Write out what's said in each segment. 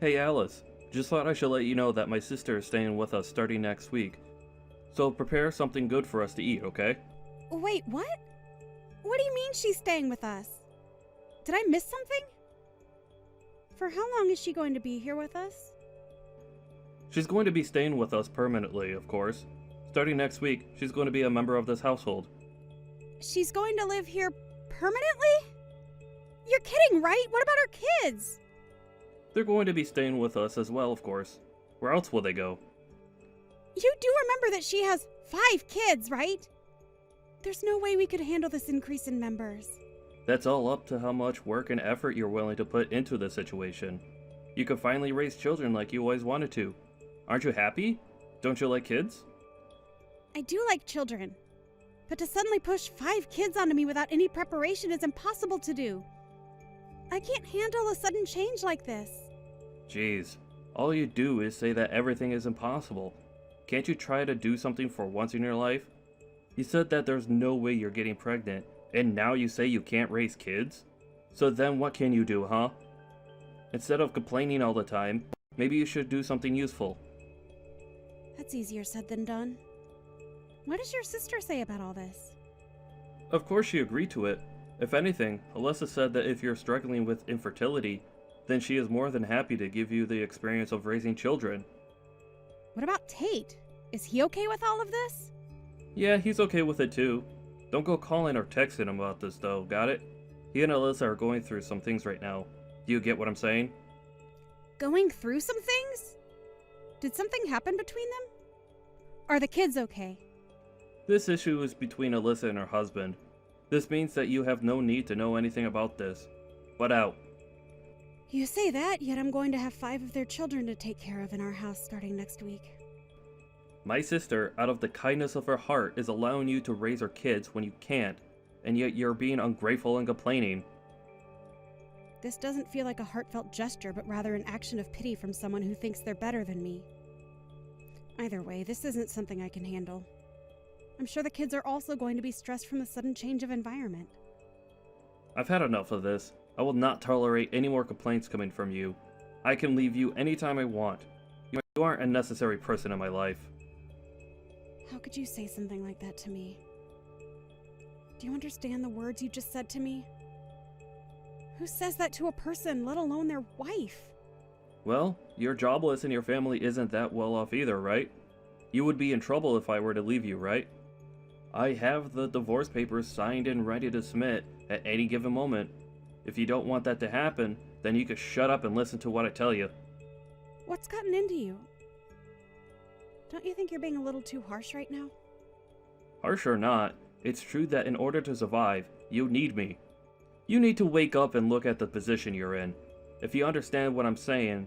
Hey Alice, just thought I should let you know that my sister is staying with us starting next week. So prepare something good for us to eat, okay? Wait, what? What do you mean she's staying with us? Did I miss something? For how long is she going to be here with us? She's going to be staying with us permanently, of course. Starting next week, she's going to be a member of this household. She's going to live here permanently? You're kidding, right? What about our kids? They're going to be staying with us as well, of course. Where else will they go? You do remember that she has 5 kids, right? There's no way we could handle this increase in members. That's all up to how much work and effort you're willing to put into this situation. You could finally raise children like you always wanted to. Aren't you happy? Don't you like kids? I do like children. But to suddenly push 5 kids onto me without any preparation is impossible to do. I can't handle a sudden change like this. Jeez, all you do is say that everything is impossible. Can't you try to do something for once in your life? You said that there's no way you're getting pregnant, and now you say you can't raise kids? So then what can you do, huh? Instead of complaining all the time, maybe you should do something useful. That's easier said than done. What does your sister say about all this? Of course she agreed to it. If anything, Alyssa said that if you're struggling with infertility, then she is more than happy to give you the experience of raising children. What about Tate? Is he okay with all of this? Yeah, he's okay with it too. Don't go calling or texting him about this though, got it? He and Alyssa are going through some things right now. Do you get what I'm saying? Going through some things? Did something happen between them? Are the kids okay? This issue is between Alyssa and her husband. This means that you have no need to know anything about this. But out. You say that, yet I'm going to have 5 of their children to take care of in our house starting next week. My sister, out of the kindness of her heart, is allowing you to raise her kids when you can't, and yet you're being ungrateful and complaining. This doesn't feel like a heartfelt gesture, but rather an action of pity from someone who thinks they're better than me. Either way, this isn't something I can handle. I'm sure the kids are also going to be stressed from the sudden change of environment. I've had enough of this. I will not tolerate any more complaints coming from you. I can leave you anytime I want. You aren't a necessary person in my life. How could you say something like that to me? Do you understand the words you just said to me? Who says that to a person, let alone their wife? Well, you're jobless and your family isn't that well off either, right? You would be in trouble if I were to leave you, right? I have the divorce papers signed and ready to submit at any given moment. If you don't want that to happen, then you could shut up and listen to what I tell you. What's gotten into you? Don't you think you're being a little too harsh right now? Harsh or not, it's true that in order to survive, you need me. You need to wake up and look at the position you're in. If you understand what I'm saying,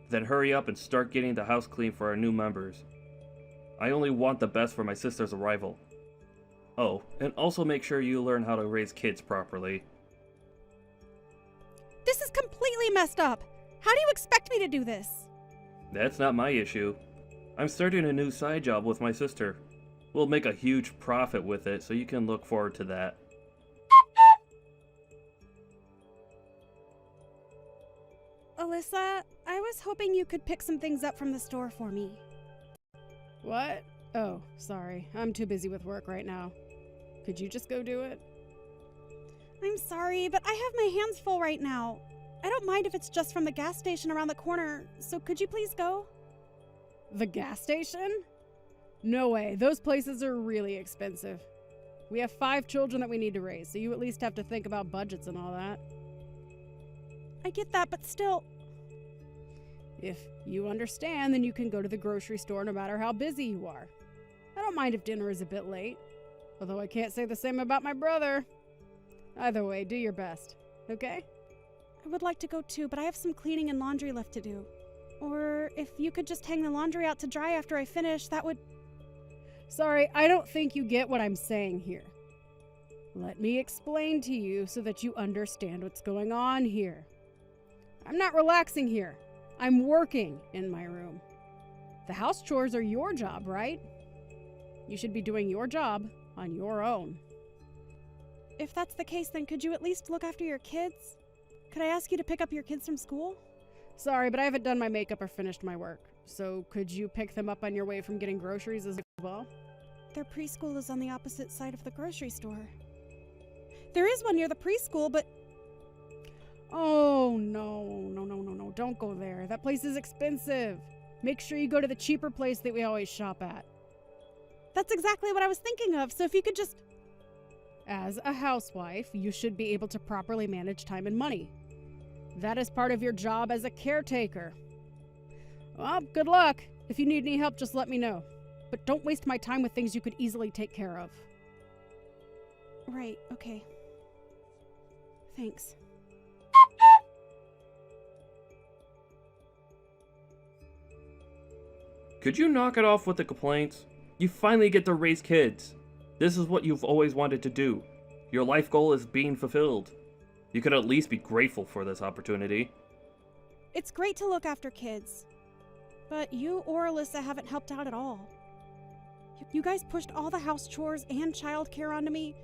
then hurry up and start getting the house clean for our new members. I only want the best for my sister's arrival. Oh, and also make sure you learn how to raise kids properly. This is completely messed up! How do you expect me to do this? That's not my issue. I'm starting a new side job with my sister. We'll make a huge profit with it, so you can look forward to that. Alyssa, I was hoping you could pick some things up from the store for me. What? Oh, sorry. I'm too busy with work right now. Could you just go do it? I'm sorry, but I have my hands full right now. I don't mind if it's just from the gas station around the corner, so could you please go? The gas station? No way. Those places are really expensive. We have 5 children that we need to raise, so you at least have to think about budgets and all that. I get that, but still... If you understand, then you can go to the grocery store no matter how busy you are. I don't mind if dinner is a bit late, although I can't say the same about my brother. Either way, do your best, okay? I would like to go too, but I have some cleaning and laundry left to do. Or if you could just hang the laundry out to dry after I finish, that would... Sorry, I don't think you get what I'm saying here. Let me explain to you so that you understand what's going on here. I'm not relaxing here. I'm working in my room. The house chores are your job, right? You should be doing your job on your own. If that's the case, then could you at least look after your kids? Could I ask you to pick up your kids from school? Sorry, but I haven't done my makeup or finished my work. So could you pick them up on your way from getting groceries as well? Their preschool is on the opposite side of the grocery store. There is one near the preschool, but Oh, no. Don't go there. That place is expensive. Make sure you go to the cheaper place that we always shop at. that's exactly what I was thinking of. So if you could just... As a housewife, you should be able to properly manage time and money. That is part of your job as a caretaker. Well, good luck. If you need any help, just let me know. But don't waste my time with things you could easily take care of. Right, okay. Thanks. Could you knock it off with the complaints? You finally get to raise kids. This is what you've always wanted to do. Your life goal is being fulfilled. You could at least be grateful for this opportunity. It's great to look after kids. But you or Alyssa haven't helped out at all. You guys pushed all the house chores and childcare onto me.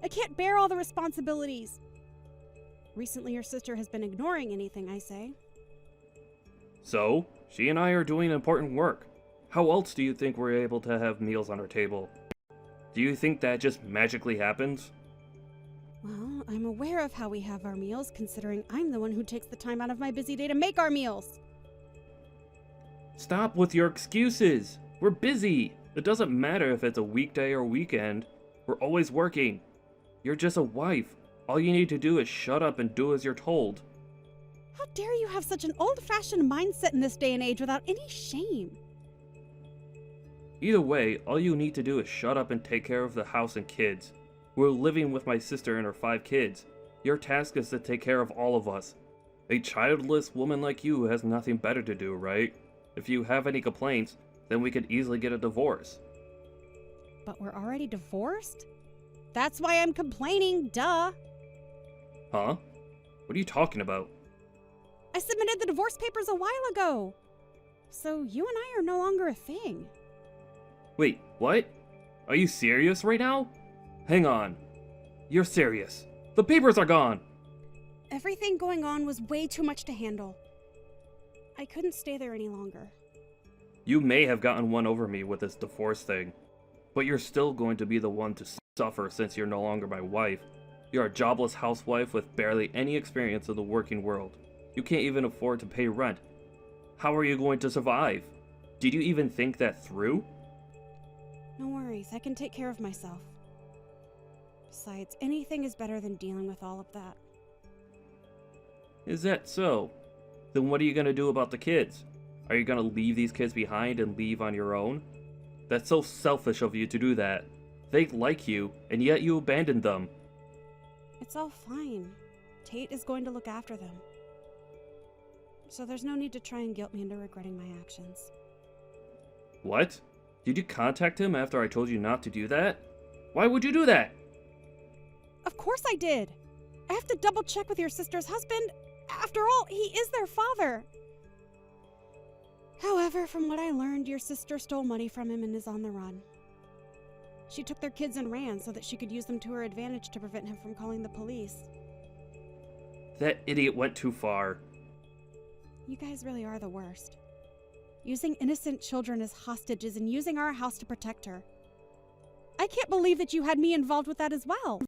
I can't bear all the responsibilities. Recently, your sister has been ignoring anything I say. So, she and I are doing important work. How else do you think we're able to have meals on our table? Do you think that just magically happens? Well, I'm aware of how we have our meals, considering I'm the one who takes the time out of my busy day to make our meals. Stop with your excuses! We're busy! It doesn't matter if it's a weekday or weekend. We're always working. You're just a wife. All you need to do is shut up and do as you're told. How dare you have such an old-fashioned mindset in this day and age without any shame? Either way, all you need to do is shut up and take care of the house and kids. We're living with my sister and her 5 kids. Your task is to take care of all of us. A childless woman like you has nothing better to do, right? If you have any complaints, then we could easily get a divorce. But we're already divorced? That's why I'm complaining, duh. Huh? What are you talking about? I submitted the divorce papers a while ago. So you and I are no longer a thing. Wait, what? Are you serious right now? Hang on. You're serious. The papers are gone! Everything going on was way too much to handle. I couldn't stay there any longer. You may have gotten one over me with this divorce thing, but you're still going to be the one to suffer since you're no longer my wife. You're a jobless housewife with barely any experience in the working world. You can't even afford to pay rent. How are you going to survive? Did you even think that through? No worries, I can take care of myself. Besides, anything is better than dealing with all of that. Is that so? Then what are you going to do about the kids? Are you going to leave these kids behind and leave on your own? That's so selfish of you to do that. They like you, and yet you abandoned them. It's all fine. Tate is going to look after them. So there's no need to try and guilt me into regretting my actions. What? Did you contact him after I told you not to do that? Why would you do that? Of course I did. I have to double check with your sister's husband. After all, he is their father. However, from what I learned, your sister stole money from him and is on the run. She took their kids and ran so that she could use them to her advantage to prevent him from calling the police. That idiot went too far. You guys really are the worst. Using innocent children as hostages and using our house to protect her. I can't believe that you had me involved with that as well.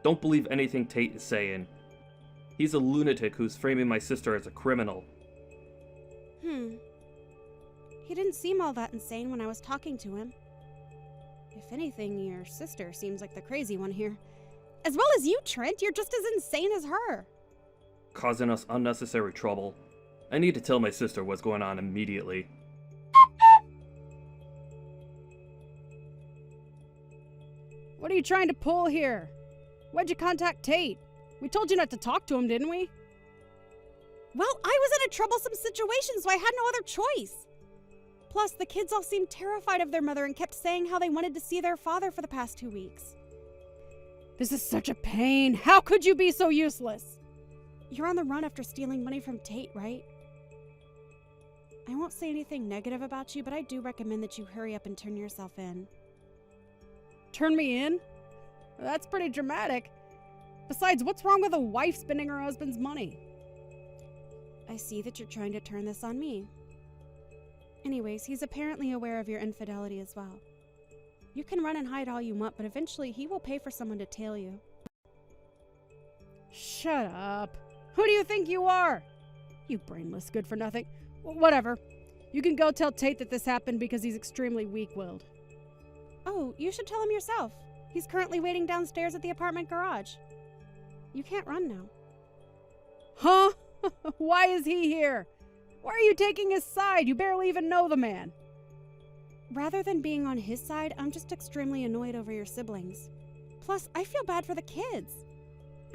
Don't believe anything Tate is saying. He's a lunatic who's framing my sister as a criminal. He didn't seem all that insane when I was talking to him. If anything, your sister seems like the crazy one here. As well as you, Trent, you're just as insane as her. Causing us unnecessary trouble. I need to tell my sister what's going on immediately. What are you trying to pull here? Why'd you contact Tate? We told you not to talk to him, didn't we? Well, I was in a troublesome situation, so I had no other choice. Plus, the kids all seemed terrified of their mother and kept saying how they wanted to see their father for the past 2 weeks. This is such a pain. How could you be so useless? You're on the run after stealing money from Tate, right? I won't say anything negative about you, but I do recommend that you hurry up and turn yourself in. Turn me in? That's pretty dramatic. Besides, what's wrong with a wife spending her husband's money? I see that you're trying to turn this on me. Anyways, he's apparently aware of your infidelity as well. You can run and hide all you want, but eventually he will pay for someone to tail you. Shut up. Who do you think you are? You brainless good for nothing. Whatever. You can go tell Tate that this happened because he's extremely weak-willed. Oh, you should tell him yourself. He's currently waiting downstairs at the apartment garage. You can't run now. Huh? Why is he here? Why are you taking his side? You barely even know the man. Rather than being on his side, I'm just extremely annoyed over your siblings. Plus, I feel bad for the kids.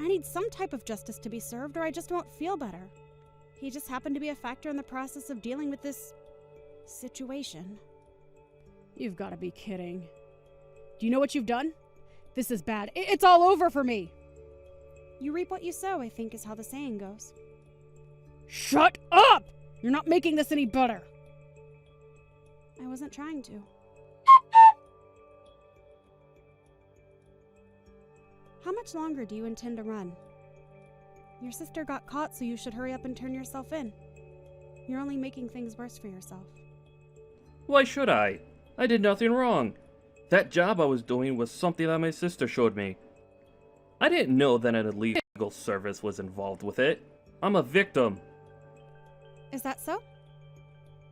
I need some type of justice to be served or I just won't feel better. He just happened to be a factor in the process of dealing with this situation. You've got to be kidding. Do you know what you've done? This is bad. It's all over for me. You reap what you sow, I think is how the saying goes. Shut up! You're not making this any better. I wasn't trying to. How much longer do you intend to run? Your sister got caught, so you should hurry up and turn yourself in. You're only making things worse for yourself. Why should I? I did nothing wrong. That job I was doing was something that my sister showed me. I didn't know that an illegal service was involved with it. I'm a victim. Is that so?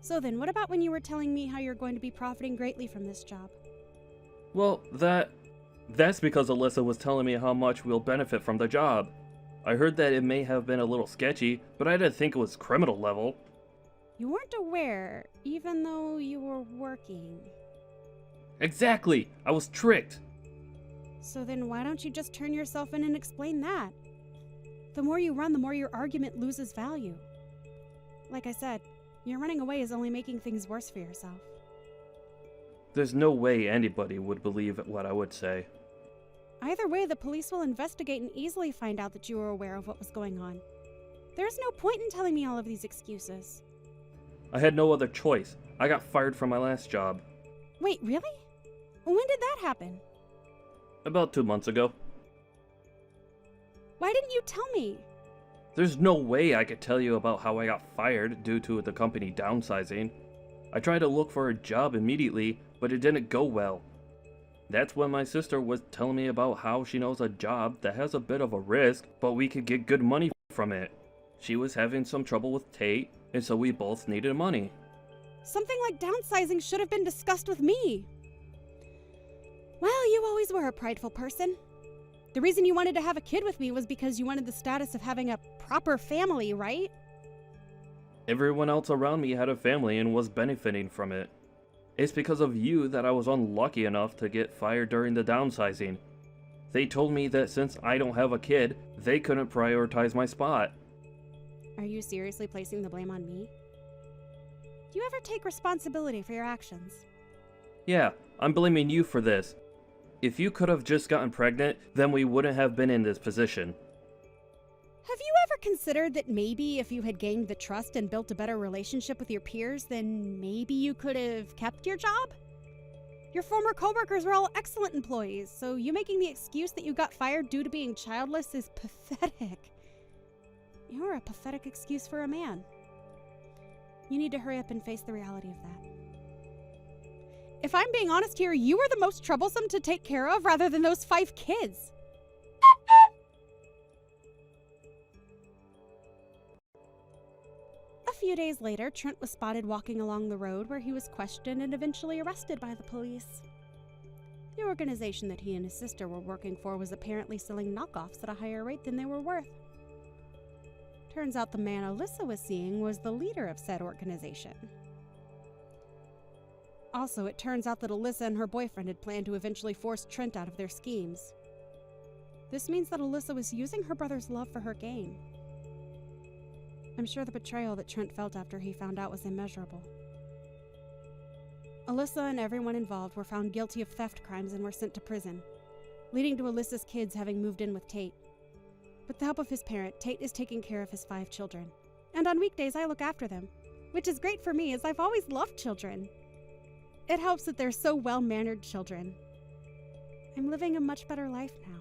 So then, what about when you were telling me how you're going to be profiting greatly from this job? Well, that's because Alyssa was telling me how much we'll benefit from the job. I heard that it may have been a little sketchy, but I didn't think it was criminal level. You weren't aware, even though you were working. Exactly! I was tricked! So then why don't you just turn yourself in and explain that? The more you run, the more your argument loses value. Like I said, your running away is only making things worse for yourself. There's no way anybody would believe what I would say. Either way, the police will investigate and easily find out that you were aware of what was going on. There's no point in telling me all of these excuses. I had no other choice. I got fired from my last job. Wait, really? When did that happen? About 2 months ago. Why didn't you tell me? There's no way I could tell you about how I got fired due to the company downsizing. I tried to look for a job immediately, but it didn't go well. That's when my sister was telling me about how she knows a job that has a bit of a risk, but we could get good money from it. She was having some trouble with Tate, and so we both needed money. Something like downsizing should have been discussed with me. Well, you always were a prideful person. The reason you wanted to have a kid with me was because you wanted the status of having a proper family, right? Everyone else around me had a family and was benefiting from it. It's because of you that I was unlucky enough to get fired during the downsizing. They told me that since I don't have a kid, they couldn't prioritize my spot. Are you seriously placing the blame on me? Do you ever take responsibility for your actions? Yeah, I'm blaming you for this. If you could have just gotten pregnant, then we wouldn't have been in this position. Have you ever considered that maybe if you had gained the trust and built a better relationship with your peers, then maybe you could have kept your job? Your former coworkers were all excellent employees, so you making the excuse that you got fired due to being childless is pathetic. You're a pathetic excuse for a man. You need to hurry up and face the reality of that. If I'm being honest here, you were the most troublesome to take care of rather than those 5 kids. A few days later, Trent was spotted walking along the road where he was questioned and eventually arrested by the police. The organization that he and his sister were working for was apparently selling knockoffs at a higher rate than they were worth. Turns out the man Alyssa was seeing was the leader of said organization. Also, it turns out that Alyssa and her boyfriend had planned to eventually force Trent out of their schemes. This means that Alyssa was using her brother's love for her gain. I'm sure the betrayal that Trent felt after he found out was immeasurable. Alyssa and everyone involved were found guilty of theft crimes and were sent to prison, leading to Alyssa's kids having moved in with Tate. With the help of his parent, Tate is taking care of his 5 children. And on weekdays, I look after them, which is great for me as I've always loved children. It helps that they're so well-mannered children. I'm living a much better life now.